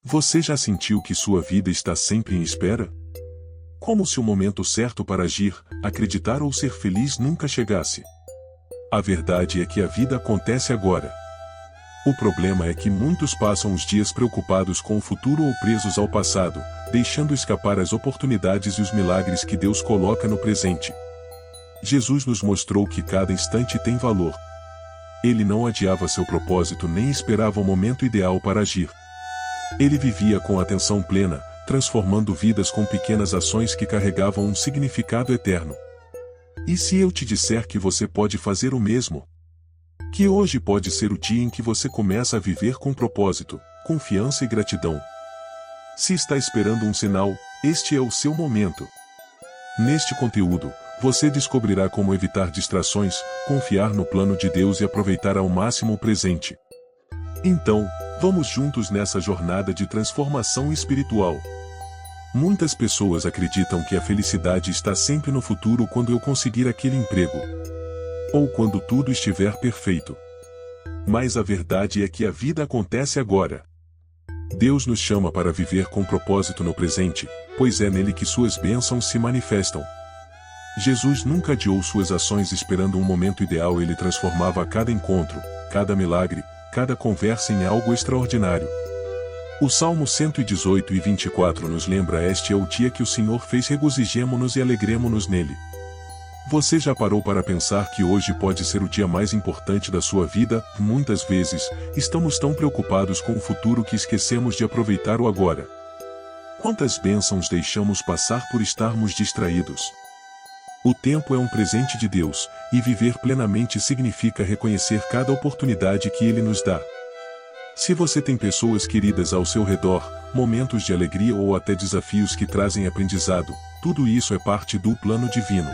Você já sentiu que sua vida está sempre em espera? Como se o momento certo para agir, acreditar ou ser feliz nunca chegasse. A verdade é que a vida acontece agora. O problema é que muitos passam os dias preocupados com o futuro ou presos ao passado, deixando escapar as oportunidades e os milagres que Deus coloca no presente. Jesus nos mostrou que cada instante tem valor. Ele não adiava seu propósito nem esperava o momento ideal para agir. Ele vivia com atenção plena, transformando vidas com pequenas ações que carregavam um significado eterno. E se eu te disser que você pode fazer o mesmo? Que hoje pode ser o dia em que você começa a viver com propósito, confiança e gratidão. Se está esperando um sinal, este é o seu momento. Neste conteúdo, você descobrirá como evitar distrações, confiar no plano de Deus e aproveitar ao máximo o presente. Então, vamos juntos nessa jornada de transformação espiritual. Muitas pessoas acreditam que a felicidade está sempre no futuro quando eu conseguir aquele emprego. Ou quando tudo estiver perfeito. Mas a verdade é que a vida acontece agora. Deus nos chama para viver com propósito no presente, pois é nele que suas bênçãos se manifestam. Jesus nunca adiou suas ações esperando um momento ideal, ele transformava cada encontro, cada milagre, cada conversa em algo extraordinário. O Salmo 118 e 24 nos lembra: este é o dia que o Senhor fez, regozijemo-nos e alegremo-nos nele. Você já parou para pensar que hoje pode ser o dia mais importante da sua vida? Muitas vezes, estamos tão preocupados com o futuro que esquecemos de aproveitar o agora. Quantas bênçãos deixamos passar por estarmos distraídos? O tempo é um presente de Deus, e viver plenamente significa reconhecer cada oportunidade que Ele nos dá. Se você tem pessoas queridas ao seu redor, momentos de alegria ou até desafios que trazem aprendizado, tudo isso é parte do plano divino.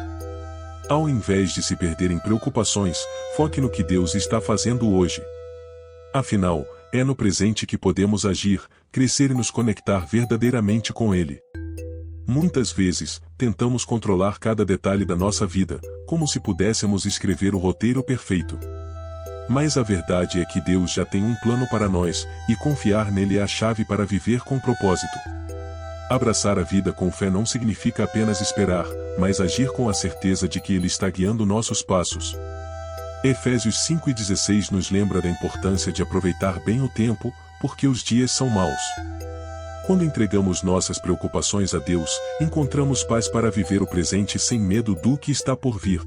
Ao invés de se perder em preocupações, foque no que Deus está fazendo hoje. Afinal, é no presente que podemos agir, crescer e nos conectar verdadeiramente com Ele. Muitas vezes, tentamos controlar cada detalhe da nossa vida, como se pudéssemos escrever o roteiro perfeito. Mas a verdade é que Deus já tem um plano para nós, e confiar nele é a chave para viver com propósito. Abraçar a vida com fé não significa apenas esperar, mas agir com a certeza de que Ele está guiando nossos passos. Efésios 5:16 nos lembra da importância de aproveitar bem o tempo, porque os dias são maus. Quando entregamos nossas preocupações a Deus, encontramos paz para viver o presente sem medo do que está por vir.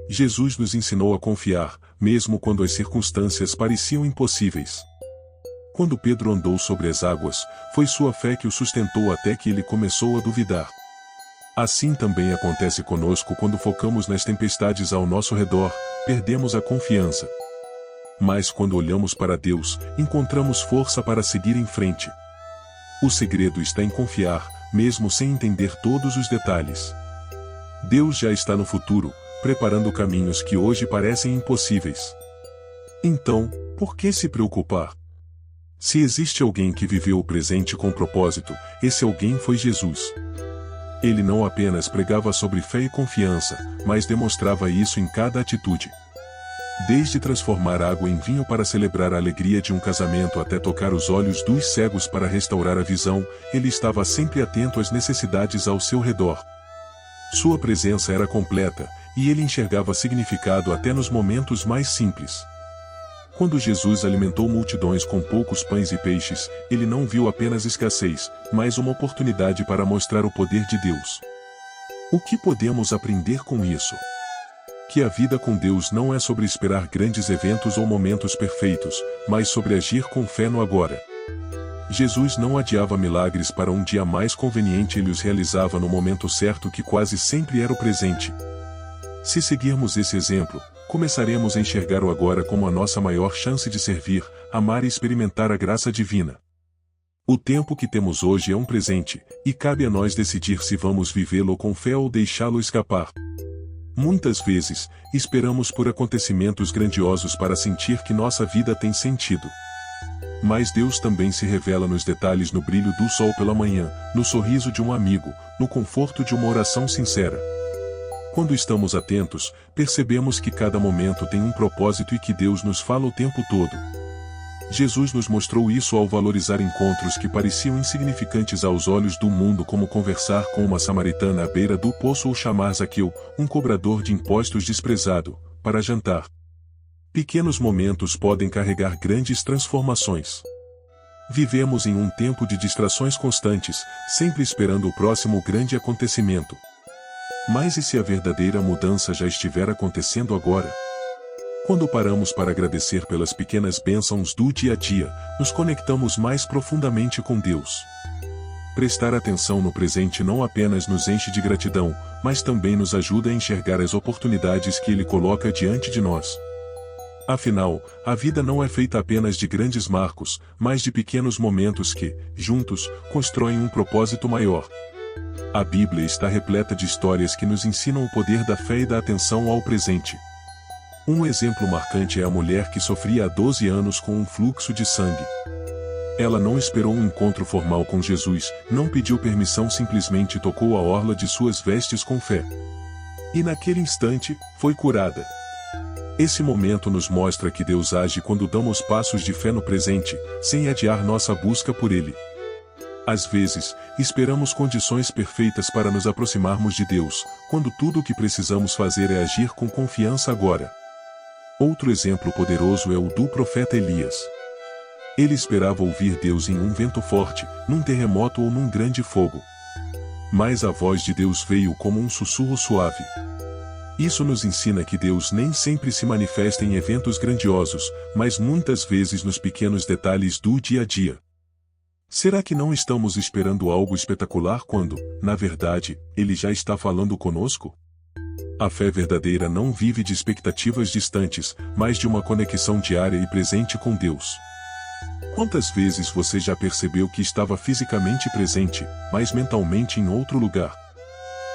Jesus nos ensinou a confiar, mesmo quando as circunstâncias pareciam impossíveis. Quando Pedro andou sobre as águas, foi sua fé que o sustentou até que ele começou a duvidar. Assim também acontece conosco quando focamos nas tempestades ao nosso redor, perdemos a confiança. Mas quando olhamos para Deus, encontramos força para seguir em frente. O segredo está em confiar, mesmo sem entender todos os detalhes. Deus já está no futuro, preparando caminhos que hoje parecem impossíveis. Então, por que se preocupar? Se existe alguém que viveu o presente com propósito, esse alguém foi Jesus. Ele não apenas pregava sobre fé e confiança, mas demonstrava isso em cada atitude. Desde transformar água em vinho para celebrar a alegria de um casamento até tocar os olhos dos cegos para restaurar a visão, ele estava sempre atento às necessidades ao seu redor. Sua presença era completa, e ele enxergava significado até nos momentos mais simples. Quando Jesus alimentou multidões com poucos pães e peixes, ele não viu apenas escassez, mas uma oportunidade para mostrar o poder de Deus. O que podemos aprender com isso? Que a vida com Deus não é sobre esperar grandes eventos ou momentos perfeitos, mas sobre agir com fé no agora. Jesus não adiava milagres para um dia mais conveniente, ele os realizava no momento certo, que quase sempre era o presente. Se seguirmos esse exemplo, começaremos a enxergar o agora como a nossa maior chance de servir, amar e experimentar a graça divina. O tempo que temos hoje é um presente, e cabe a nós decidir se vamos vivê-lo com fé ou deixá-lo escapar. Muitas vezes, esperamos por acontecimentos grandiosos para sentir que nossa vida tem sentido. Mas Deus também se revela nos detalhes, no brilho do sol pela manhã, no sorriso de um amigo, no conforto de uma oração sincera. Quando estamos atentos, percebemos que cada momento tem um propósito e que Deus nos fala o tempo todo. Jesus nos mostrou isso ao valorizar encontros que pareciam insignificantes aos olhos do mundo, como conversar com uma samaritana à beira do poço ou chamar Zaqueu, um cobrador de impostos desprezado, para jantar. Pequenos momentos podem carregar grandes transformações. Vivemos em um tempo de distrações constantes, sempre esperando o próximo grande acontecimento. Mas e se a verdadeira mudança já estiver acontecendo agora? Quando paramos para agradecer pelas pequenas bênçãos do dia a dia, nos conectamos mais profundamente com Deus. Prestar atenção no presente não apenas nos enche de gratidão, mas também nos ajuda a enxergar as oportunidades que Ele coloca diante de nós. Afinal, a vida não é feita apenas de grandes marcos, mas de pequenos momentos que, juntos, constroem um propósito maior. A Bíblia está repleta de histórias que nos ensinam o poder da fé e da atenção ao presente. Um exemplo marcante é a mulher que sofria há 12 anos com um fluxo de sangue. Ela não esperou um encontro formal com Jesus, não pediu permissão, simplesmente tocou a orla de suas vestes com fé. E naquele instante, foi curada. Esse momento nos mostra que Deus age quando damos passos de fé no presente, sem adiar nossa busca por Ele. Às vezes, esperamos condições perfeitas para nos aproximarmos de Deus, quando tudo o que precisamos fazer é agir com confiança agora. Outro exemplo poderoso é o do profeta Elias. Ele esperava ouvir Deus em um vento forte, num terremoto ou num grande fogo. Mas a voz de Deus veio como um sussurro suave. Isso nos ensina que Deus nem sempre se manifesta em eventos grandiosos, mas muitas vezes nos pequenos detalhes do dia a dia. Será que não estamos esperando algo espetacular quando, na verdade, Ele já está falando conosco? A fé verdadeira não vive de expectativas distantes, mas de uma conexão diária e presente com Deus. Quantas vezes você já percebeu que estava fisicamente presente, mas mentalmente em outro lugar?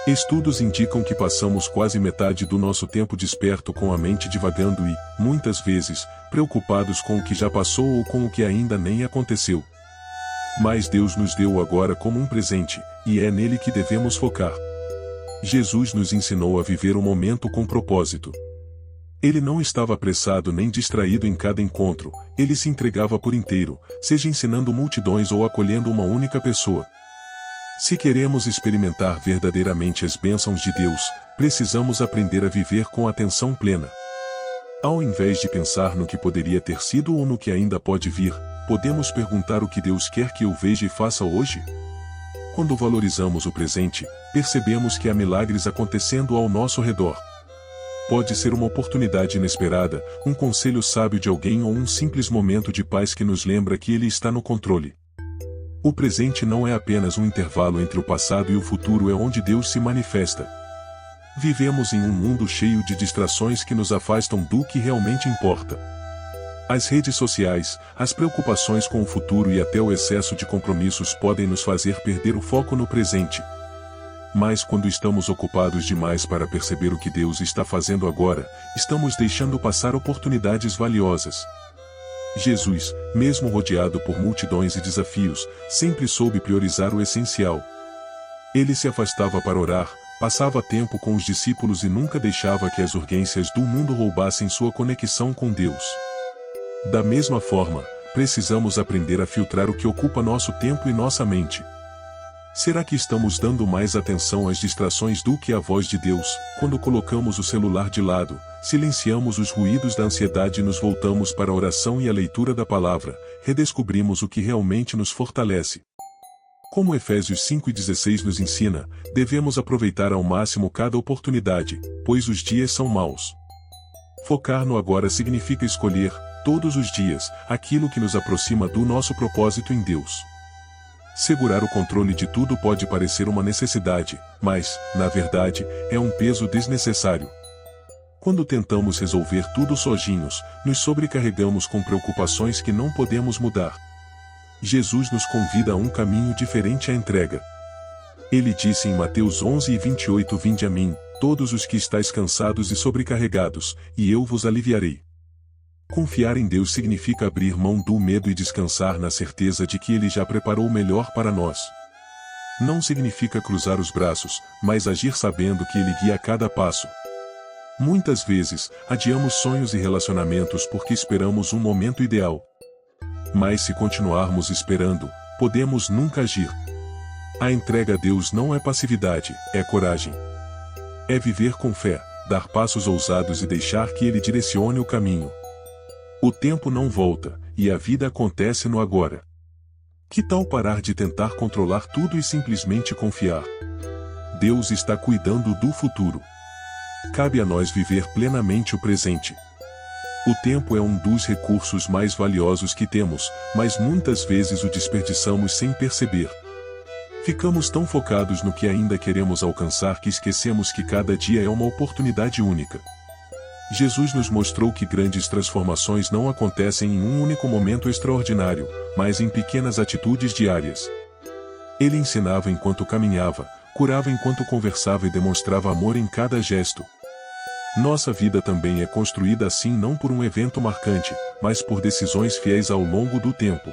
Estudos indicam que passamos quase metade do nosso tempo desperto com a mente divagando e, muitas vezes, preocupados com o que já passou ou com o que ainda nem aconteceu. Mas Deus nos deu o agora como um presente, e é nele que devemos focar. Jesus nos ensinou a viver o momento com propósito. Ele não estava apressado nem distraído em cada encontro, ele se entregava por inteiro, seja ensinando multidões ou acolhendo uma única pessoa. Se queremos experimentar verdadeiramente as bênçãos de Deus, precisamos aprender a viver com atenção plena. Ao invés de pensar no que poderia ter sido ou no que ainda pode vir, podemos perguntar o que Deus quer que eu veja e faça hoje? Quando valorizamos o presente, percebemos que há milagres acontecendo ao nosso redor. Pode ser uma oportunidade inesperada, um conselho sábio de alguém ou um simples momento de paz que nos lembra que Ele está no controle. O presente não é apenas um intervalo entre o passado e o futuro, é onde Deus se manifesta. Vivemos em um mundo cheio de distrações que nos afastam do que realmente importa. As redes sociais, as preocupações com o futuro e até o excesso de compromissos podem nos fazer perder o foco no presente. Mas quando estamos ocupados demais para perceber o que Deus está fazendo agora, estamos deixando passar oportunidades valiosas. Jesus, mesmo rodeado por multidões e desafios, sempre soube priorizar o essencial. Ele se afastava para orar, passava tempo com os discípulos e nunca deixava que as urgências do mundo roubassem sua conexão com Deus. Da mesma forma, precisamos aprender a filtrar o que ocupa nosso tempo e nossa mente. Será que estamos dando mais atenção às distrações do que à voz de Deus, quando colocamos o celular de lado, silenciamos os ruídos da ansiedade e nos voltamos para a oração e a leitura da palavra, redescobrimos o que realmente nos fortalece? Como Efésios 5:16 nos ensina, devemos aproveitar ao máximo cada oportunidade, pois os dias são maus. Focar no agora significa escolher, todos os dias, aquilo que nos aproxima do nosso propósito em Deus. Segurar o controle de tudo pode parecer uma necessidade, mas, na verdade, é um peso desnecessário. Quando tentamos resolver tudo sozinhos, nos sobrecarregamos com preocupações que não podemos mudar. Jesus nos convida a um caminho diferente à entrega. Ele disse em Mateus 11:28: Vinde a mim, todos os que estáis cansados e sobrecarregados, e eu vos aliviarei. Confiar em Deus significa abrir mão do medo e descansar na certeza de que Ele já preparou o melhor para nós. Não significa cruzar os braços, mas agir sabendo que Ele guia a cada passo. Muitas vezes, adiamos sonhos e relacionamentos porque esperamos um momento ideal. Mas se continuarmos esperando, podemos nunca agir. A entrega a Deus não é passividade, é coragem. É viver com fé, dar passos ousados e deixar que Ele direcione o caminho. O tempo não volta, e a vida acontece no agora. Que tal parar de tentar controlar tudo e simplesmente confiar? Deus está cuidando do futuro. Cabe a nós viver plenamente o presente. O tempo é um dos recursos mais valiosos que temos, mas muitas vezes o desperdiçamos sem perceber. Ficamos tão focados no que ainda queremos alcançar que esquecemos que cada dia é uma oportunidade única. Jesus nos mostrou que grandes transformações não acontecem em um único momento extraordinário, mas em pequenas atitudes diárias. Ele ensinava enquanto caminhava, curava enquanto conversava e demonstrava amor em cada gesto. Nossa vida também é construída assim não por um evento marcante, mas por decisões fiéis ao longo do tempo.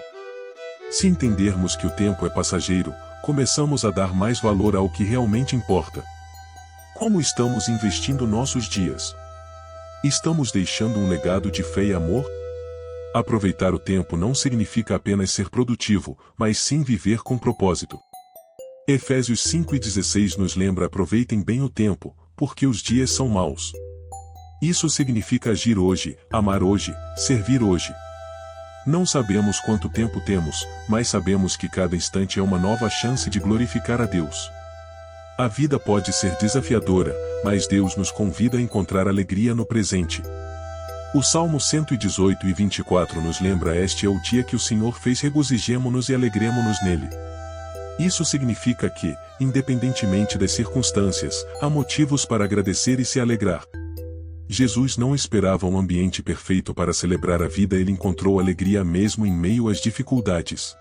Se entendermos que o tempo é passageiro, começamos a dar mais valor ao que realmente importa. Como estamos investindo nossos dias? Estamos deixando um legado de fé e amor? Aproveitar o tempo não significa apenas ser produtivo, mas sim viver com propósito. Efésios 5:16 nos lembra: aproveitem bem o tempo, porque os dias são maus. Isso significa agir hoje, amar hoje, servir hoje. Não sabemos quanto tempo temos, mas sabemos que cada instante é uma nova chance de glorificar a Deus. A vida pode ser desafiadora, mas Deus nos convida a encontrar alegria no presente. O Salmo 118:24 nos lembra: este é o dia que o Senhor fez, regozijemo-nos e alegremo-nos nele. Isso significa que, independentemente das circunstâncias, há motivos para agradecer e se alegrar. Jesus não esperava um ambiente perfeito para celebrar a vida, ele encontrou alegria mesmo em meio às dificuldades.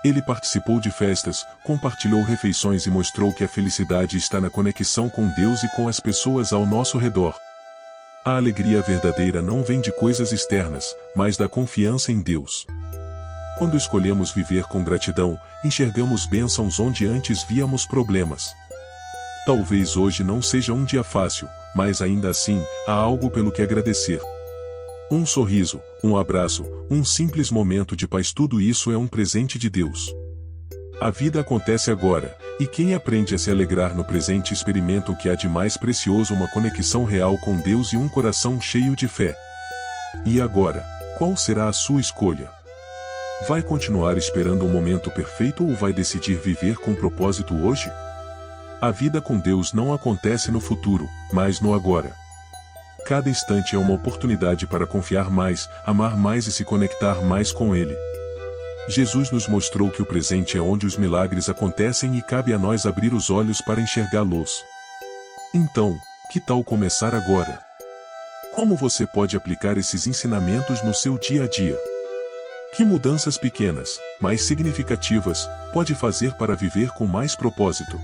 Ele participou de festas, compartilhou refeições e mostrou que a felicidade está na conexão com Deus e com as pessoas ao nosso redor. A alegria verdadeira não vem de coisas externas, mas da confiança em Deus. Quando escolhemos viver com gratidão, enxergamos bênçãos onde antes víamos problemas. Talvez hoje não seja um dia fácil, mas ainda assim, há algo pelo que agradecer. Um sorriso, um abraço, um simples momento de paz, tudo isso é um presente de Deus. A vida acontece agora, e quem aprende a se alegrar no presente experimenta o que há de mais precioso: uma conexão real com Deus e um coração cheio de fé. E agora, qual será a sua escolha? Vai continuar esperando um momento perfeito ou vai decidir viver com propósito hoje? A vida com Deus não acontece no futuro, mas no agora. Cada instante é uma oportunidade para confiar mais, amar mais e se conectar mais com Ele. Jesus nos mostrou que o presente é onde os milagres acontecem e cabe a nós abrir os olhos para enxergá-los. Então, que tal começar agora? Como você pode aplicar esses ensinamentos no seu dia a dia? Que mudanças pequenas, mas significativas, pode fazer para viver com mais propósito?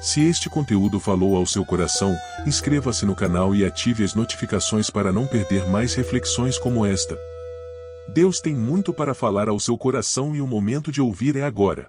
Se este conteúdo falou ao seu coração, inscreva-se no canal e ative as notificações para não perder mais reflexões como esta. Deus tem muito para falar ao seu coração e o momento de ouvir é agora.